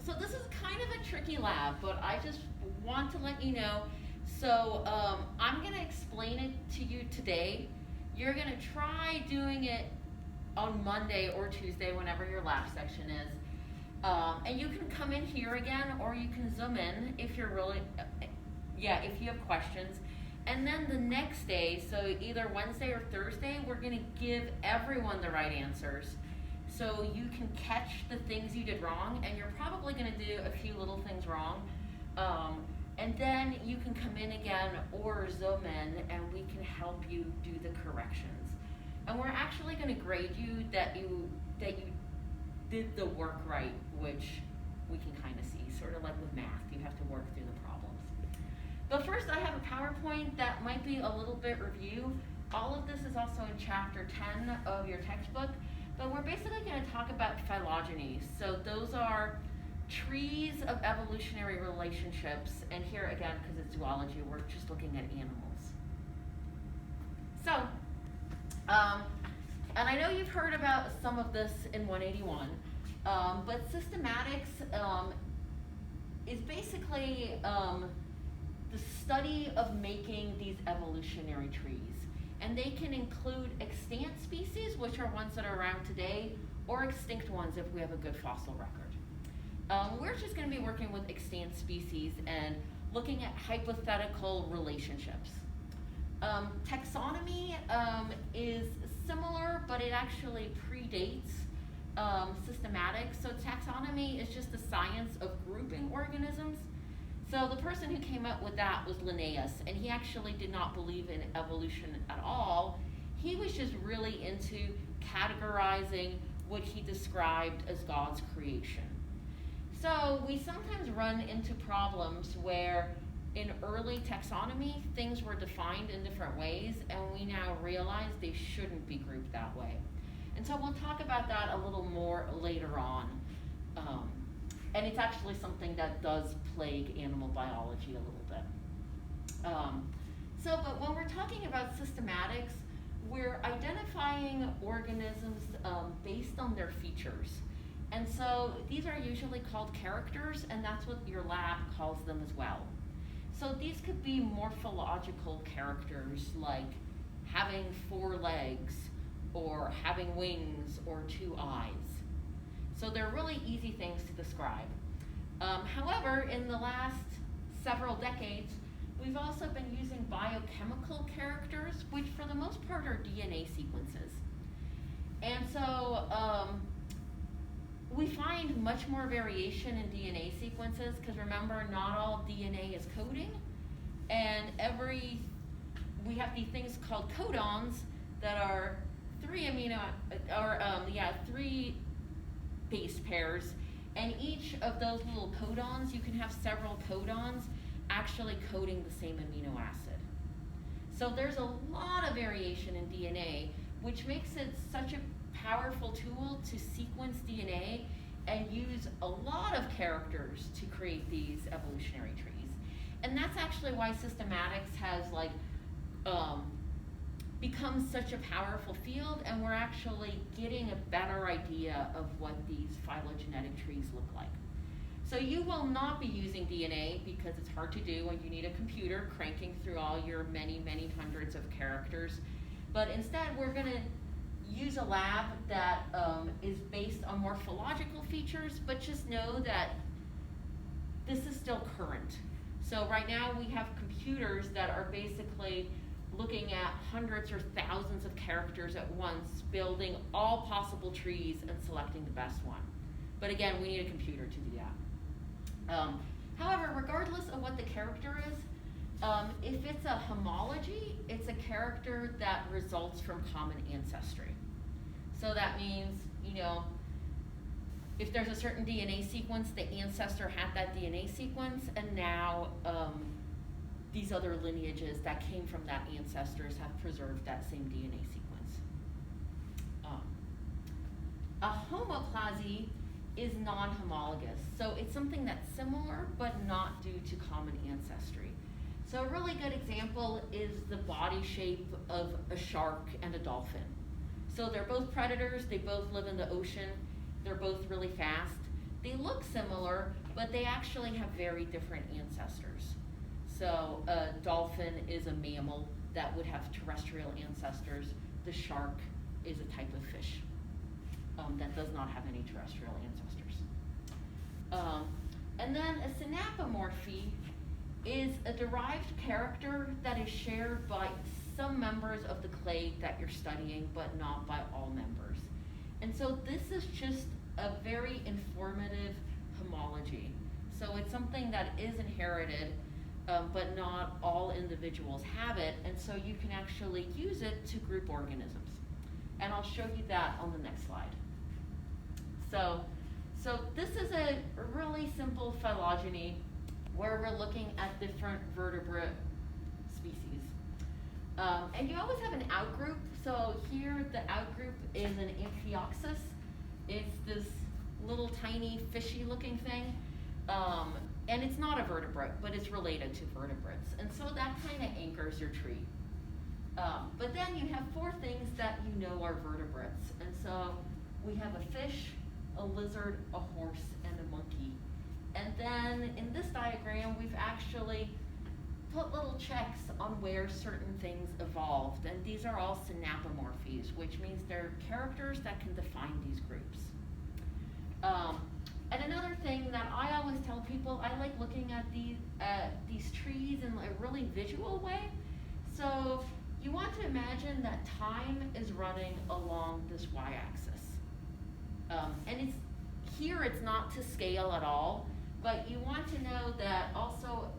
So this is kind of a tricky lab, but I just want to let you know. So I'm going to explain it to you today. You're going to try doing it on Monday or Tuesday, whenever your lab section is. And you can come in here again, or you can Zoom in if you're really, if you have questions. And then the next day, so either Wednesday or Thursday, we're going to give everyone the right answers. So you can catch the things you did wrong, and you're probably going to do a few little things wrong. And then you can come in again or Zoom in, and we can help you do the corrections. And we're actually going to grade you that you did the work right, which we can kind of see, sort of like with math. You have to work through the problems. But first, I have a PowerPoint that might be a little bit review. All of this is also in chapter 10 of your textbook. But we're basically going to talk about phylogenies. So those are trees of evolutionary relationships. And here again, because it's zoology, we're just looking at animals. So, and I know you've heard about some of this in 181, but systematics is basically the study of making these evolutionary trees. And they can include extant species, which are ones that are around today, or extinct ones if we have a good fossil record. We're just going to be working with extant species and looking at hypothetical relationships. Taxonomy is similar, but it actually predates systematics. So taxonomy is just the science of grouping organisms. So the person who came up with that was Linnaeus, and he actually did not believe in evolution at all. He was just really into categorizing what he described as God's creation. So we sometimes run into problems where in early taxonomy, things were defined in different ways, and we now realize they shouldn't be grouped that way. And so we'll talk about that a little more later on. And it's actually something that does plague animal biology a little bit. But when we're talking about systematics, we're identifying organisms based on their features. And so these are usually called characters, and that's what your lab calls them as well. So these could be morphological characters like having 4 legs, or having wings, or 2 eyes. So they're really easy things to describe. However, in the last several decades, we've also been using biochemical characters, which for the most part are DNA sequences. And so we find much more variation in DNA sequences, because remember, not all DNA is coding. And we have these things called codons that are 3 base pairs, and each of those little codons, you can have several codons actually coding the same amino acid. So there's a lot of variation in DNA, which makes it such a powerful tool to sequence DNA and use a lot of characters to create these evolutionary trees. And that's actually why systematics has become such a powerful field, and we're actually getting a better idea of what these phylogenetic trees look like. So you will not be using DNA because it's hard to do and you need a computer cranking through all your many, many hundreds of characters. But instead, we're going to use a lab that is based on morphological features, but just know that this is still current. So right now we have computers that are basically looking at hundreds or thousands of characters at once, building all possible trees and selecting the best one. But again, we need a computer to do that. However, regardless of what the character is, if it's a homology, it's a character that results from common ancestry. So that means, if there's a certain DNA sequence, the ancestor had that DNA sequence, and now these other lineages that came from that ancestors have preserved that same DNA sequence. A homoplasy is non-homologous, so it's something that's similar but not due to common ancestry. So a really good example is the body shape of a shark and a dolphin. So they're both predators, they both live in the ocean, they're both really fast, They look similar, but they actually have very different ancestors. So a dolphin is a mammal that would have terrestrial ancestors. The shark is a type of fish that does not have any terrestrial ancestors. And then a synapomorphy is a derived character that is shared by some members of the clade that you're studying, but not by all members. And so this is just a very informative homology. So it's something that is inherited, but not all individuals have it, and so you can actually use it to group organisms. And I'll show you that on the next slide. So this is a really simple phylogeny where we're looking at different vertebrate species. And you always have an outgroup. So here the outgroup is an Amphioxus. It's this little tiny fishy looking thing. And it's not a vertebrate, but it's related to vertebrates. And so that kind of anchors your tree. But then you have four things that you know are vertebrates. And so we have a fish, a lizard, a horse, and a monkey. And then in this diagram, we've actually put little checks on where certain things evolved. And these are all synapomorphies, which means they're characters that can define these groups. And another thing that I always tell people, I like looking at these trees in a really visual way. So you want to imagine that time is running along this y-axis. And it's not to scale at all, but you want to know that also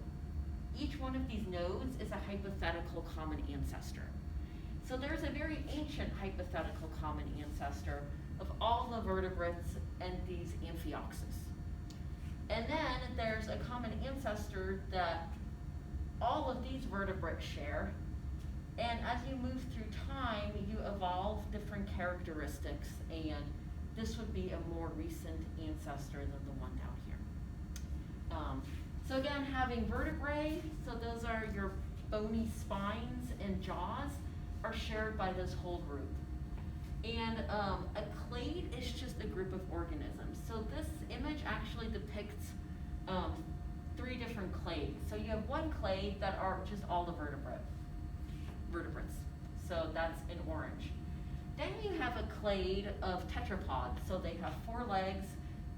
each one of these nodes is a hypothetical common ancestor. So there's a very ancient hypothetical common ancestor of all the vertebrates and these Amphioxus. And then there's a common ancestor that all of these vertebrates share. And as you move through time, you evolve different characteristics, and this would be a more recent ancestor than the one down here. So again, having vertebrae, so those are your bony spines and jaws, are shared by this whole group. And a clade is just a group of organisms. So this image actually depicts 3 different clades. So you have one clade that are just all the vertebrates. So that's in orange. Then you have a clade of tetrapods. So they have 4 legs,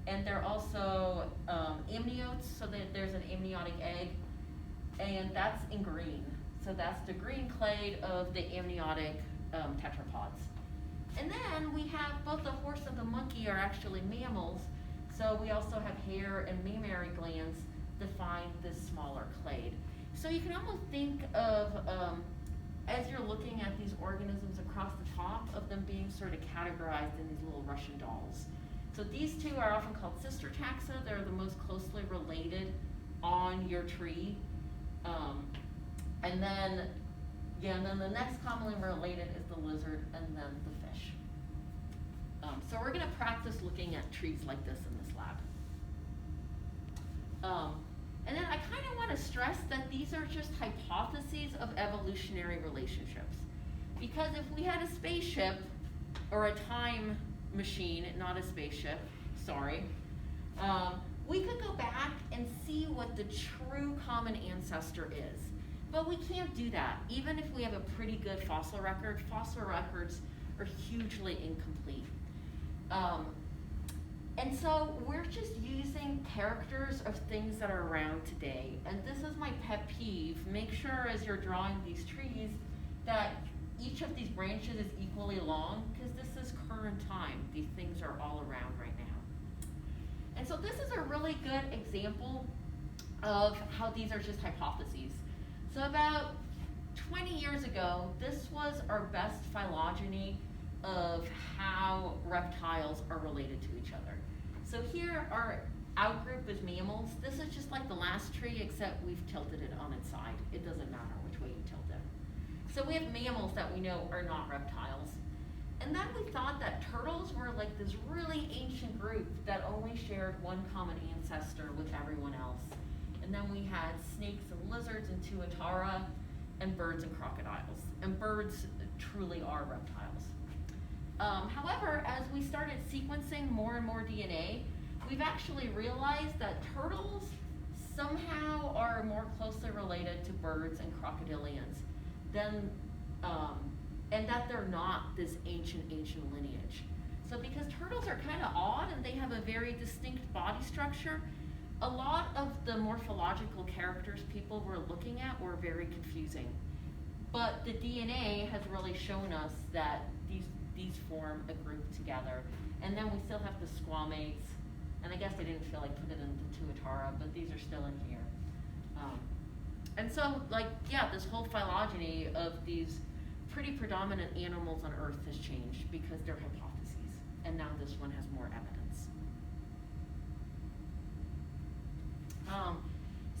and they're also amniotes. So there's an amniotic egg, and that's in green. So that's the green clade of the amniotic tetrapods. And then we have both the horse and the monkey are actually mammals, so we also have hair and mammary glands define this smaller clade. So you can almost think of, as you're looking at these organisms across the top, of them being sort of categorized in these little Russian dolls. So these 2 are often called sister taxa. They're the most closely related on your tree. And then the next commonly related is the lizard, and then the fish. So we're going to practice looking at trees like this in this lab. And then I kind of want to stress that these are just hypotheses of evolutionary relationships. Because if we had a spaceship, or a time machine, not a spaceship, sorry, we could go back and see what the true common ancestor is. But we can't do that. Even if we have a pretty good fossil record, fossil records are hugely incomplete. And so we're just using characters of things that are around today. And this is my pet peeve. Make sure as you're drawing these trees that each of these branches is equally long, because this is current time. These things are all around right now. And so this is a really good example of how these are just hypotheses. So about 20 years ago, this was our best phylogeny of how reptiles are related to each other. So here our outgroup is mammals. This is just like the last tree, except we've tilted it on its side. It doesn't matter which way you tilt it. So we have mammals that we know are not reptiles. And then we thought that turtles were like this really ancient group that only shared one common ancestor with everyone else. And then we had snakes and lizards and tuatara, and birds and crocodiles. And birds truly are reptiles. However, as we started sequencing more and more DNA, we've actually realized that turtles somehow are more closely related to birds and crocodilians than, and that they're not this ancient lineage. So because turtles are kind of odd and they have a very distinct body structure, a lot of the morphological characters people were looking at were very confusing. But the DNA has really shown us that these form a group together. And then we still have the squamates, and I guess they didn't feel like put it into Tuatara, but these are still in here. And so, like, yeah, this whole phylogeny of these pretty predominant animals on Earth has changed because they're hypotheses, and now this one has more evidence.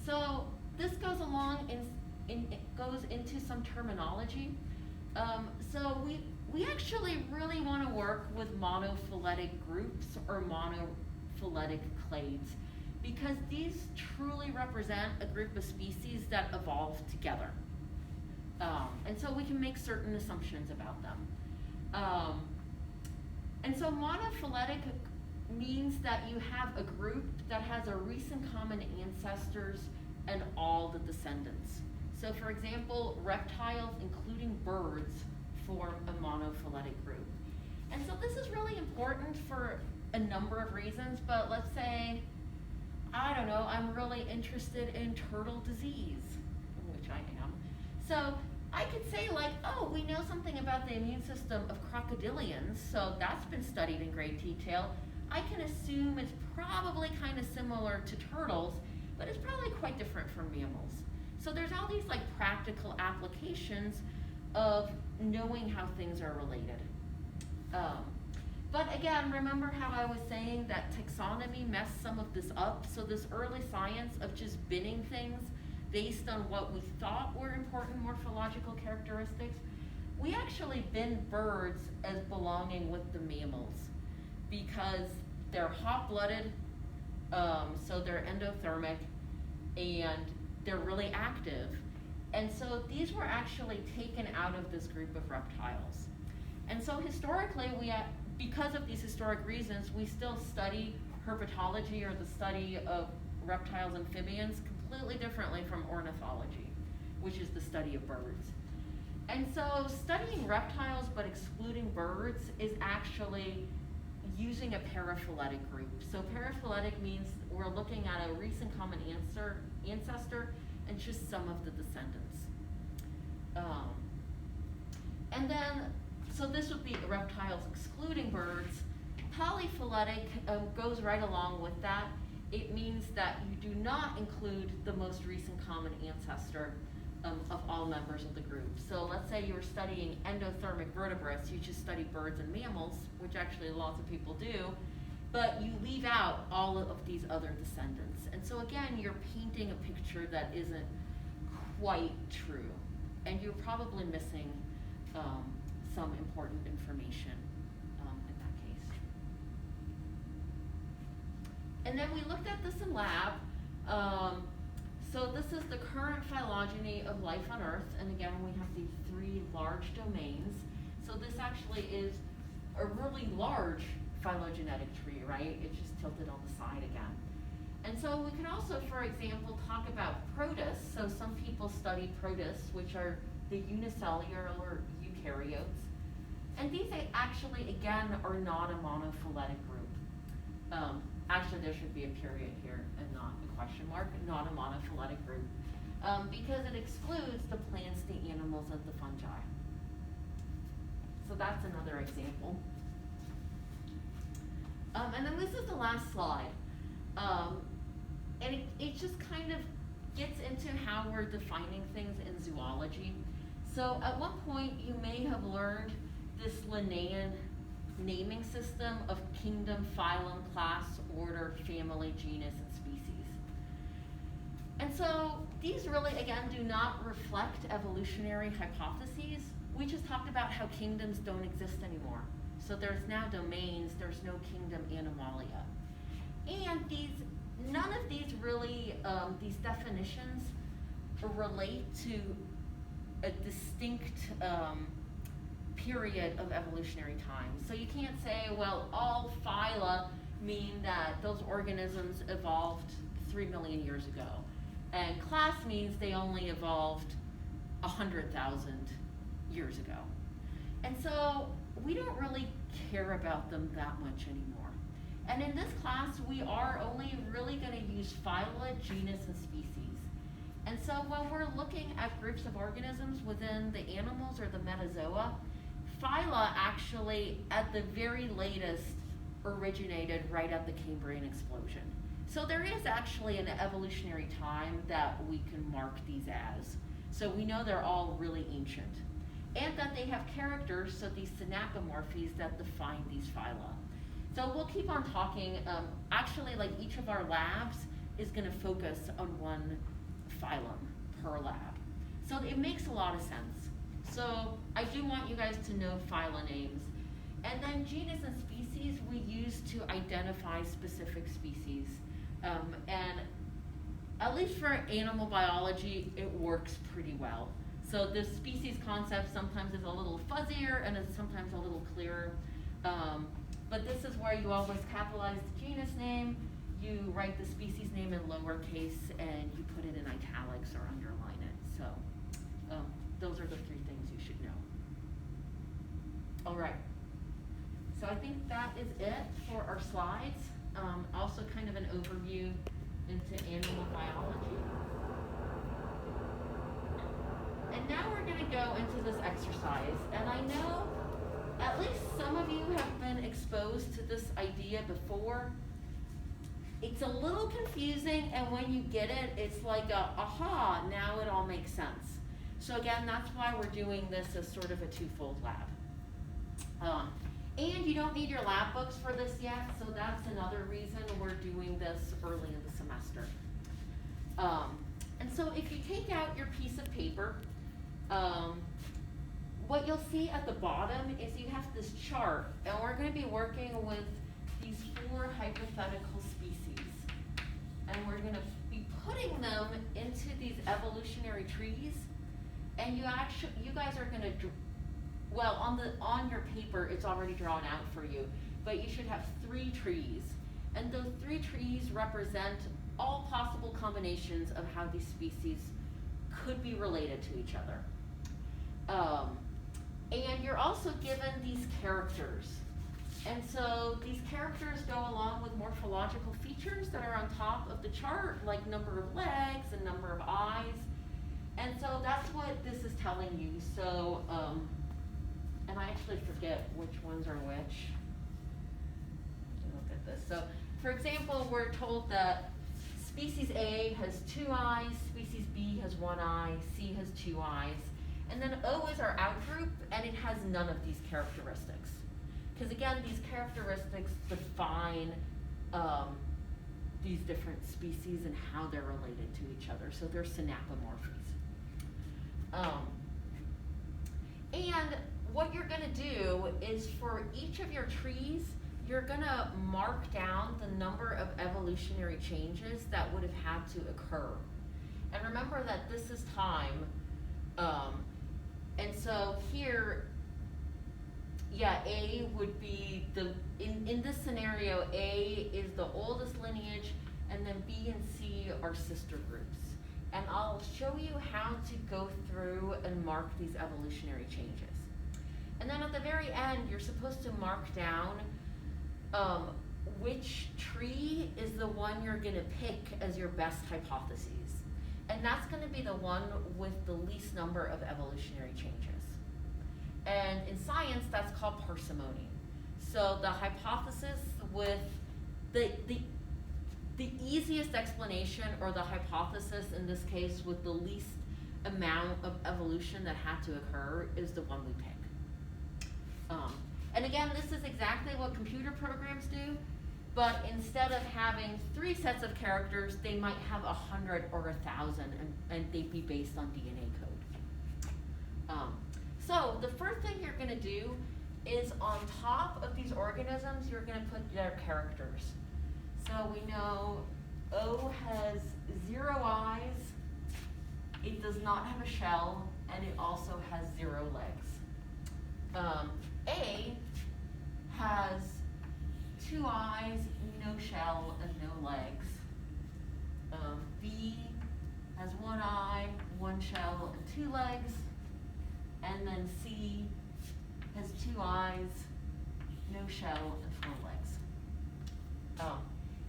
So this goes along goes into some terminology. So we actually really want to work with monophyletic groups or monophyletic clades because these truly represent a group of species that evolved together. And so we can make certain assumptions about them. And so monophyletic means that you have a group that has a recent common ancestors and all the descendants. So for example, reptiles, including birds, form a monophyletic group. And so this is really important for a number of reasons, but let's say, I don't know, I'm really interested in turtle disease, which I am. So I could say like, oh, we know something about the immune system of crocodilians, so that's been studied in great detail. I can assume it's probably kind of similar to turtles, but it's probably quite different from mammals. So there's all these like practical applications of knowing how things are related. But again, remember how I was saying that taxonomy messed some of this up? So this early science of just binning things based on what we thought were important morphological characteristics, we actually bin birds as belonging with the mammals because they're hot-blooded, so they're endothermic, and they're really active. And so these were actually taken out of this group of reptiles. And so historically, because of these historic reasons, we still study herpetology or the study of reptiles, amphibians, completely differently from ornithology, which is the study of birds. And so studying reptiles but excluding birds is actually using a paraphyletic group. So paraphyletic means we're looking at a recent common ancestor and just some of the descendants. And then, so this would be reptiles excluding birds. Polyphyletic goes right along with that. It means that you do not include the most recent common ancestor of all members of the group. So let's say you were studying endothermic vertebrates, you just study birds and mammals, which actually lots of people do, but you leave out all of these other descendants. And so again, you're painting a picture that isn't quite true, and you're probably missing some important information in that case. And then we looked at this in lab. So this is the current phylogeny of life on Earth, and again we have these three large domains. So this actually is a really large phylogenetic tree, right? It's just tilted on the side again. And so we can also, for example, talk about protists. So some people study protists, which are the unicellular eukaryotes. And these actually, again, are not a monophyletic group. Actually, there should be a period here and not a question mark, not a monophyletic group, because it excludes the plants, the animals, and the fungi. So that's another example. And then this is the last slide. And it just kind of gets into how we're defining things in zoology. So at one point, you may have learned this Linnaean naming system of kingdom, phylum, class, order, family, genus, and species. And so these really, again, do not reflect evolutionary hypotheses. We just talked about how kingdoms don't exist anymore. So there's now domains, there's no kingdom animalia. And none of these really, these definitions relate to a distinct period of evolutionary time. So you can't say, well, all phyla mean that those organisms evolved 3 million years ago, and class means they only evolved 100,000 years ago. And so we don't really care about them that much anymore. And in this class, we are only really going to use phyla, genus, and species. And so when we're looking at groups of organisms within the animals or the metazoa, phyla actually, at the very latest, originated right at the Cambrian explosion. So there is actually an evolutionary time that we can mark these as. So we know they're all really ancient. And that they have characters, so these synapomorphies that define these phyla. So we'll keep on talking. Actually, like each of our labs is going to focus on one phylum per lab. So it makes a lot of sense. So I do want you guys to know phyla names. And then genus and species we use to identify specific species. And at least for animal biology, it works pretty well. So the species concept sometimes is a little fuzzier and it's sometimes a little clearer. But this is where you always capitalize the genus name, you write the species name in lowercase, and you put it in italics or underline it. So those are the 3 things you should know. All right. So I think that is it for our slides. Also kind of an overview into animal biology. And now we're going to go into this exercise. And I know at least some of you have been exposed to this idea before. It's a little confusing, and when you get it, it's like a, aha, now it all makes sense. So again, that's why we're doing this as sort of a twofold lab. And you don't need your lab books for this yet, so that's another reason we're doing this early in the semester. And so if you take out your piece of paper, what you'll see at the bottom is you have this chart, and we're going to be working with these 4 hypothetical species. And we're going to be putting them into these evolutionary trees, and you guys are going to, well, on your paper it's already drawn out for you, but you should have 3 trees. And those 3 trees represent all possible combinations of how these species could be related to each other. And you're also given these characters. And so these characters go along with morphological features that are on top of the chart, like number of legs and number of eyes. And so that's what this is telling you. So, and I actually forget which ones are which. Look at this. So, for example, we're told that species A has 2 eyes, species B has 1 eye, C has 2 eyes. And then O is our outgroup, and it has none of these characteristics. Because again, these characteristics define these different species and how they're related to each other. So they're synapomorphies. And what you're going to do is for each of your trees, you're going to mark down the number of evolutionary changes that would have had to occur. And remember that this is time. And so here, yeah, A would be in this scenario, A is the oldest lineage, and then B and C are sister groups. And I'll show you how to go through and mark these evolutionary changes. And then at the very end, you're supposed to mark down which tree is the one you're going to pick as your best hypotheses. And that's going to be the one with the least number of evolutionary changes. And in science, that's called parsimony. So the hypothesis with the easiest explanation, or the hypothesis in this case with the least amount of evolution that had to occur, is the one we pick. And again, this is exactly what computer programs do, but instead of having 3 sets of characters, they might have 100 or 1,000, and they'd be based on DNA code. So the first thing you're going to do is on top of these organisms, you're going to put their characters. So we know O has 0 eyes, it does not have a shell, and it also has 0 legs. A has 2 eyes, no shell, and no legs. B has 1 eye, 1 shell, and 2 legs. And then C has 2 eyes, no shell, and 4 legs.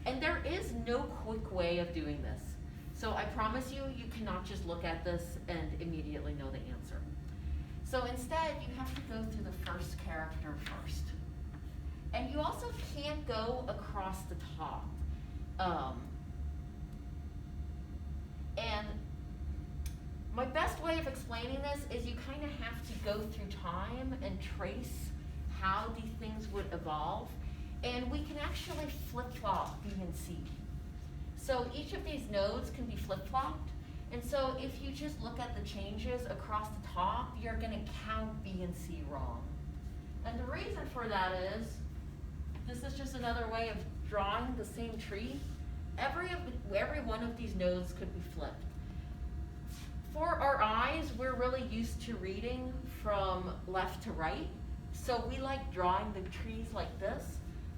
And there is no quick way of doing this. So I promise you, you cannot just look at this and immediately know the answer. So instead, you have to go through the first character first. And you also can't go across the top. And my best way of explaining this is you kind of have to go through time and trace how these things would evolve. And we can actually flip-flop B and C. So each of these nodes can be flip-flopped. And so if you just look at the changes across the top, you're going to count B and C wrong. And the reason for that is, this is just another way of drawing the same tree. Every one of these nodes could be flipped. For our eyes, we're really used to reading from left to right. So we like drawing the trees like this,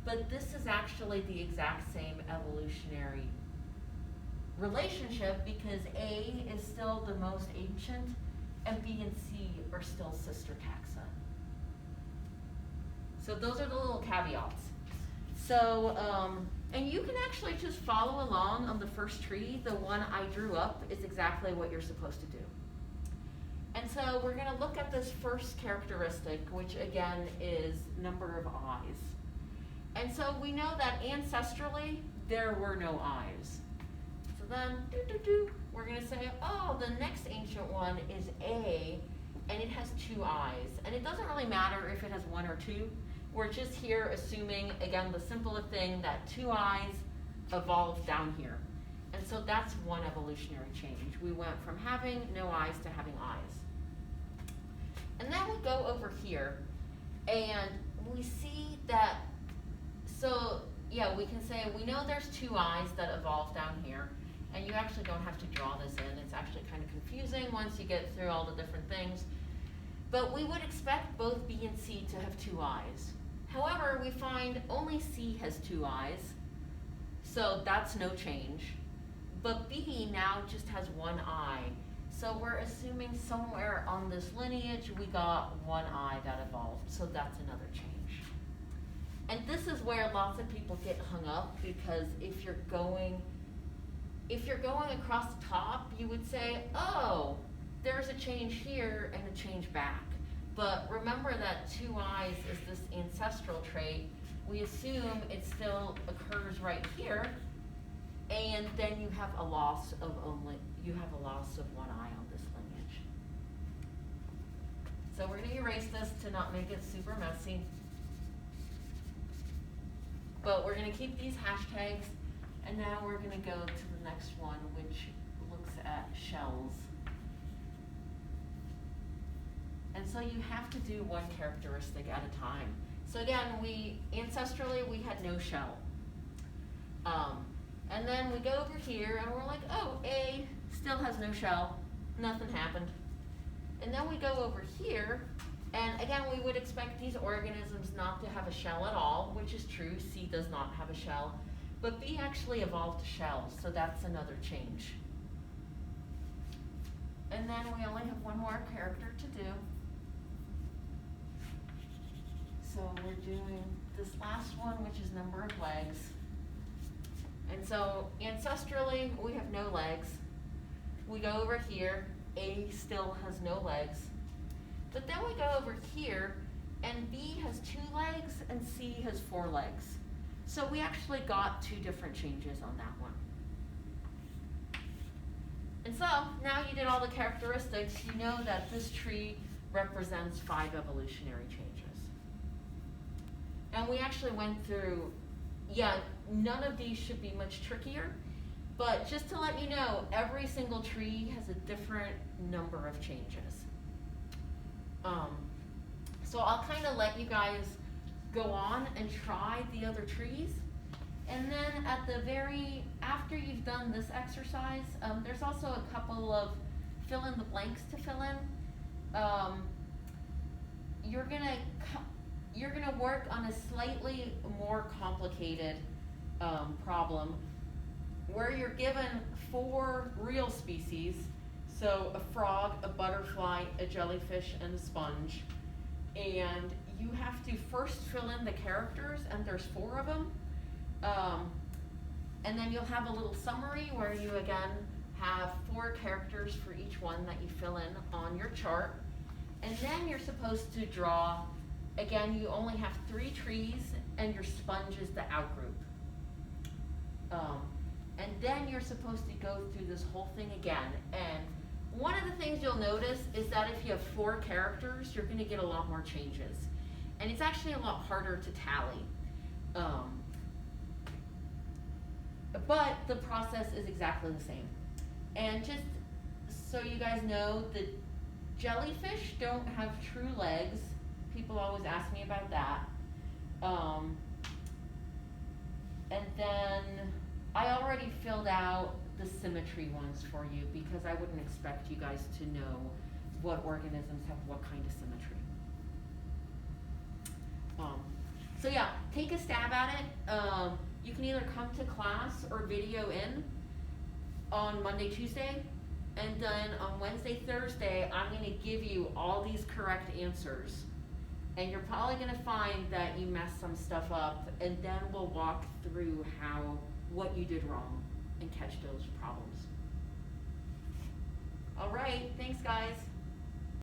but this is actually the exact same evolutionary relationship because A is still the most ancient and B and C are still sister taxa. So those are the little caveats. So, and you can actually just follow along on the first tree. The one I drew up is exactly what you're supposed to do. And so we're going to look at this first characteristic, which again is number of eyes. And so we know that ancestrally, there were no eyes. So then, we're going to say, oh, the next ancient one is A, and it has 2 eyes. And it doesn't really matter if it has 1 or 2. We're just here assuming, again, the simple thing that 2 eyes evolved down here. And so that's one evolutionary change. We went from having no eyes to having eyes. And then we go over here, and we see that, so yeah, we can say we know there's 2 eyes that evolved down here, and you actually don't have to draw this in. It's actually kind of confusing once you get through all the different things. But we would expect both B and C to have 2 eyes. However, we find only C has 2 eyes, so that's no change. But B now just has 1 eye. So we're assuming somewhere on this lineage we got 1 eye that evolved, so that's another change. And this is where lots of people get hung up, because if you're going across the top, you would say, oh, there's a change here and a change back. But remember that 2 eyes is this ancestral trait. We assume it still occurs right here, and then you have a loss of 1 eye on this lineage. So we're going to erase this to not make it super messy. But we're going to keep these hashtags, and now we're going to go to the next one, which looks at shells. And so you have to do one characteristic at a time. So again, ancestrally we had no shell. And then we go over here and we're like, oh, A still has no shell, nothing happened. And then we go over here, and again, we would expect these organisms not to have a shell at all, which is true, C does not have a shell. But B actually evolved a shell, so that's another change. And then we only have one more character to do. So we're doing this last one, which is number of legs. And so ancestrally, we have no legs. We go over here, A still has no legs. But then we go over here, and B has 2 legs, and C has 4 legs. So we actually got 2 different changes on that one. And so, now you did all the characteristics, you know that this tree represents 5 evolutionary changes. And we actually went through, none of these should be much trickier, but just to let you know, every single tree has a different number of changes. So I'll kind of let you guys go on and try the other trees. And then after you've done this exercise, there's also a couple of fill in the blanks to fill in. you're gonna work on a slightly more complicated problem where you're given 4 real species, so a frog, a butterfly, a jellyfish, and a sponge, and you have to first fill in the characters, and there's 4 of them, and then you'll have a little summary where you again have 4 characters for each one that you fill in on your chart, and then you're supposed to draw. Again, you only have 3 trees, and your sponge is the outgroup. And then you're supposed to go through this whole thing again. And one of the things you'll notice is that if you have 4 characters, you're going to get a lot more changes. And it's actually a lot harder to tally. But the process is exactly the same. And just so you guys know, the jellyfish don't have true legs. People always ask me about that. And then I already filled out the symmetry ones for you because I wouldn't expect you guys to know what organisms have what kind of symmetry. So yeah, take a stab at it. You can either come to class or video in on Monday, Tuesday, and then on Wednesday, Thursday, I'm going to give you all these correct answers. And you're probably going to find that you messed some stuff up, and then we'll walk through what you did wrong and catch those problems. All right, thanks guys.